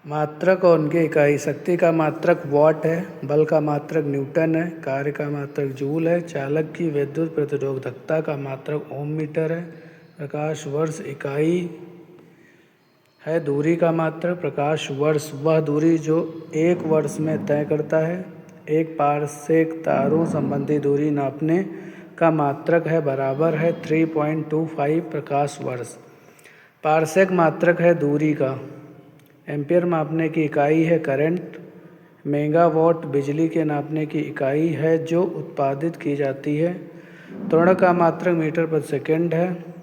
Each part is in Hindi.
मात्रक और उनकी इकाई। शक्ति का मात्रक वॉट है, बल का मात्रक न्यूटन है, कार्य का मात्रक जूल है, चालक की विद्युत प्रतिरोधकता का मात्रक ओम मीटर है, प्रकाश वर्ष इकाई है, दूरी का मात्रक प्रकाश वर्ष वह दूरी जो एक वर्ष में तय करता है। एक पारसेक तारों संबंधी दूरी नापने का मात्रक है, बराबर है 3.25 प्रकाश वर्ष। पारसेक मात्रक है दूरी का। एम्पियर मापने की इकाई है करंट। मेगावाट बिजली के नापने की इकाई है जो उत्पादित की जाती है। त्वरण का मात्रक मीटर प्रति सेकंड है।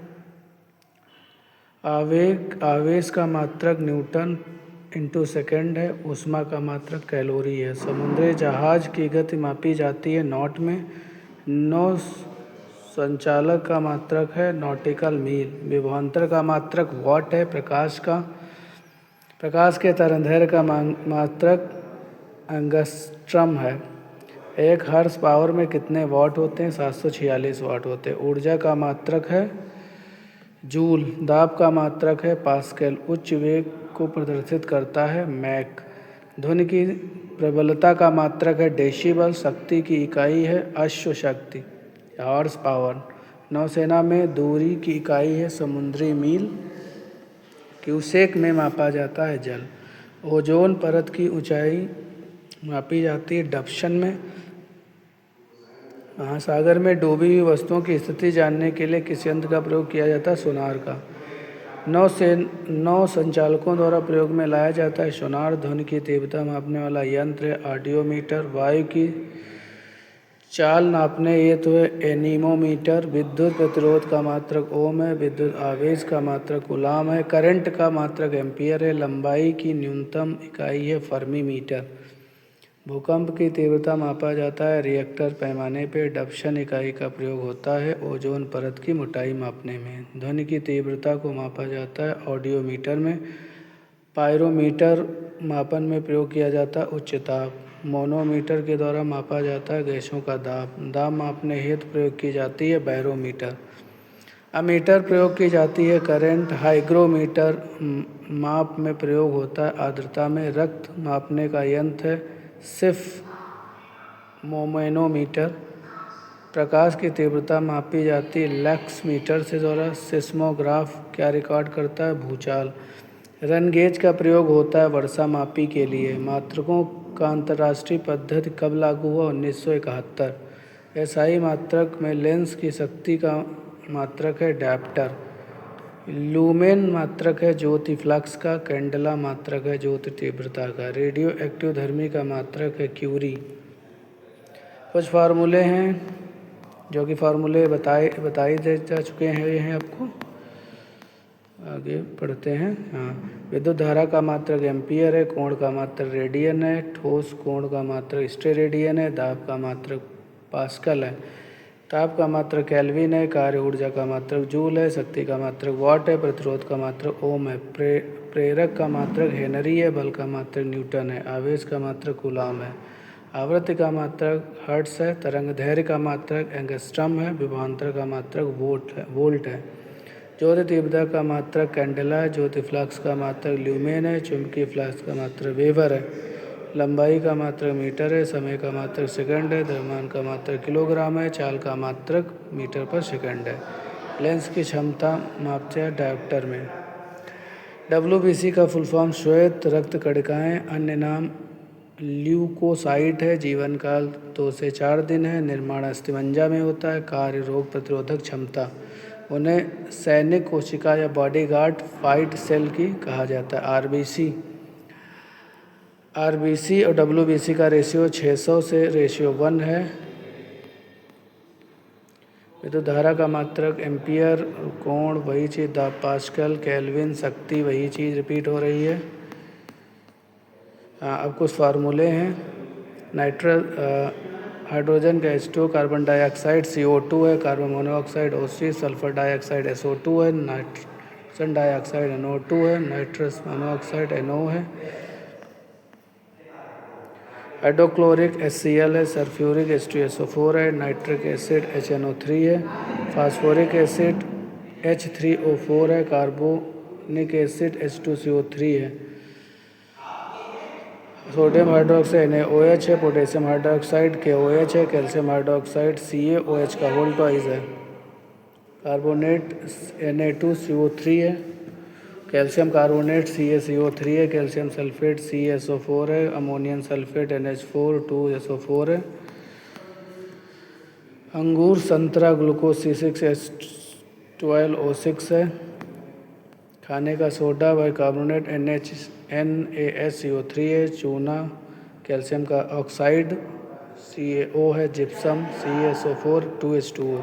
आवेश का मात्रक न्यूटन इंटू सेकंड है। ऊष्मा का मात्रक कैलोरी है। समुद्री जहाज की गति मापी जाती है नॉट में। नौ संचालक का मात्रक है नॉटिकल मील। विभवांतर का मात्रक वॉट है। प्रकाश के तरंगदैर्घ्य का मात्रक एंगस्ट्रम है। एक हॉर्स पावर में कितने वाट होते हैं? 746 वाट होते हैं। ऊर्जा का मात्रक है जूल। दाब का मात्रक है पास्कल। उच्च वेग को प्रदर्शित करता है मैक। ध्वनि की प्रबलता का मात्रक है डेसिबल। शक्ति की इकाई है अश्व शक्ति, हॉर्स पावर। नौसेना में दूरी की इकाई है समुद्री मील। क्यूसेक में मापा जाता है जल। ओजोन परत की ऊंचाई मापी जाती है डप्शन में। महासागर में डूबी हुई वस्तुओं की स्थिति जानने के लिए किस यंत्र का प्रयोग किया जाता है? सोनार का। नौ संचालकों द्वारा प्रयोग में लाया जाता है सोनार। ध्वनि की तीव्रता मापने वाला यंत्र है ऑडियोमीटर। वायु की चाल नापने ये तो है एनीमोमीटर। विद्युत प्रतिरोध का मात्रक ओम है। विद्युत आवेश का मात्रक कूलाम है। करंट का मात्रक एम्पियर है। लंबाई की न्यूनतम इकाई है फर्मी मीटर। भूकंप की तीव्रता मापा जाता है रिएक्टर पैमाने पे। डप्शन इकाई का प्रयोग होता है ओजोन परत की मोटाई मापने में। ध्वनि की तीव्रता को मापा जाता है ऑडियोमीटर में। पायरोमीटर मापन में प्रयोग किया जाता है उच्च ताप। मोनोमीटर के द्वारा मापा जाता है गैसों का दाब। दाब मापने हेतु प्रयोग की जाती है बैरोमीटर। अमीटर प्रयोग की जाती है करंट। हाइग्रोमीटर माप में प्रयोग होता है आर्द्रता में। रक्त मापने का यंत्र है सिर्फ मोमेनोमीटर। प्रकाश की तीव्रता मापी जाती है लक्स मीटर से द्वारा। सिस्मोग्राफ क्या रिकॉर्ड करता है? भूचाल। रन गेज का प्रयोग होता है वर्षा मापी के लिए। मात्रकों का अंतर्राष्ट्रीय पद्धति कब लागू हुआ? 1971। एसआई मात्रक में लेंस की शक्ति का मात्रक है डायप्टर। लूमेन मात्रक है ज्योति फ्लक्स का। कैंडला मात्रक है ज्योति तीव्रता का। रेडियो एक्टिव धर्मी का मात्रक है क्यूरी। कुछ फार्मूले हैं जो कि फार्मूले बताए जा चुके हैं आपको। आगे पढ़ते हैं। विद्युत धारा का मात्रक एम्पियर है। कोण का मात्रक रेडियन है। ठोस कोण का मात्रक स्टेरेडियन है। दाब का मात्रक पास्कल है। ताप का मात्रक केल्विन है। कार्य ऊर्जा का मात्रक जूल है। शक्ति का मात्रक वाट है। प्रतिरोध का मात्रक ओम है। प्रेरक का मात्रक हेनरी है। बल का मात्रक न्यूटन है। आवेश का मात्रक कूलाम है। आवृत्ति का मात्रक हर्ट्ज है। तरंगदैर्घ्य का मात्रक एंगस्ट्रम है। विभवांतर का मात्रक वोल्ट है। ज्योति तीव्रता का मात्रक कैंडेला है। ज्योति फ्लक्स का मात्रक ल्यूमेन है। चुंबकीय फ्लक्स का मात्रक वेबर है। लंबाई का मात्रक मीटर है। समय का मात्रक सेकंड है। द्रव्यमान का मात्रक किलोग्राम है। चाल का मात्रक मीटर पर सेकंड है। लेंस की क्षमता मापते हैं डायोप्टर में। WBC का फुल फॉर्म श्वेत रक्त कणिकाएं। अन्य नाम ल्यूकोसाइट है। जीवन काल 2 से 4 दिन है। निर्माण अस्थिमज्जा में होता है। कार्य रोग प्रतिरोधक क्षमता। उन्हें सैनिक कोशिका या बॉडीगार्ड फाइट सेल की कहा जाता है। आरबीसी और WBC का रेशियो 600 से रेशियो 1 है। विद्युत धारा का मात्रक एम्पियर। कोण वही चीज़, दाब पास्कल। केल्विन। शक्ति वही चीज़ रिपीट हो रही है। अब कुछ फार्मूले हैं। हाइड्रोजन का H2, कार्बन डाइऑक्साइड CO2 है। Carbon monoxide O3, sulphur dioxide SO2 है। नाइट्रोजन डाइऑक्साइड NO2 है। नाइट्रस मोनोऑक्साइड NO है। हाइड्रोक्लोरिक HCl है। सल्फ्यूरिक H2SO4 है। नाइट्रिक एसिड HNO3 है। फास्फोरिक एसिड H3O4 है। कार्बोनिक एसिड H2CO3 है। सोडियम हाइड्रोक्साइड NaOH है, पोटेशियम हाइड्रोक्साइड KOH है, कैल्शियम हाइड्रोक्साइड CaOH का होल ट्वाइस है। कार्बोनेट Na2CO3 है, कैल्शियम कार्बोनेट CaCO3 है, कैल्शियम सल्फेट CaSO4 है, अमोनियम सल्फेट NH4 2SO4 है। अंगूर संतरा ग्लूकोज C6H12O6 है। खाने का सोडा बाइकार्बोनेट NaSCO3 है। चूना कैल्शियम का ऑक्साइड CaO है। Gypsum CaSO4 2H2O।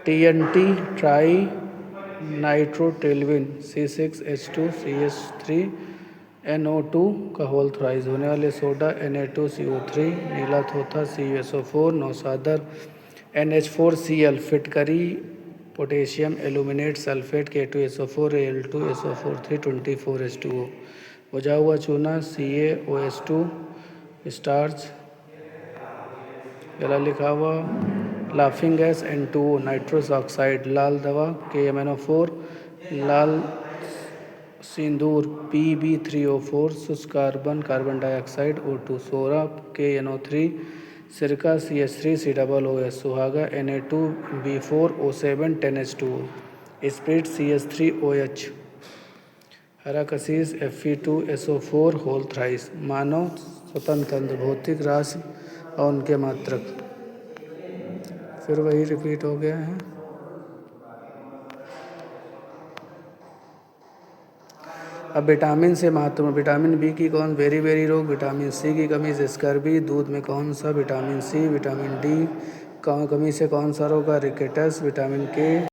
TNT tri nitrotoluene C6H2CH3 NO2 का होल थ्राइस। होने वाले सोडा Na2CO3, नीला थोथा CuSO4, नौसादर NH4Cl, फिटकरी potassium aluminate sulphate K2SO4 Al2SO4 324H2O। बुझा हुआ चूना CaOH2, स्टार्च गला लिखा हुआ, laughing gas N2O, nitrous oxide, लाल दवा KMNO4, लाल सिंदूर Pb3O4, शुष्क कार्बन कार्बन डाइऑक्साइड O2, सोरा KNO3, सिरका CH3COOS, सुहागा Na2B4O7 10H2O, स्प्रिट CH3OH, हरा कसीस Fe2SO4 होल थ्राइस। मानव स्वतंत्र तंत्र, भौतिक राशि और उनके मात्रक। फिर वही रिपीट हो गया है। अब विटामिन से महत्व, विटामिन बी की वेरी वेरी रोग, विटामिन सी की कमी से स्कर्वी, दूध में कौन सा, विटामिन सी, विटामिन डी कमी से कौन सा रोग है, रिकेटस, विटामिन के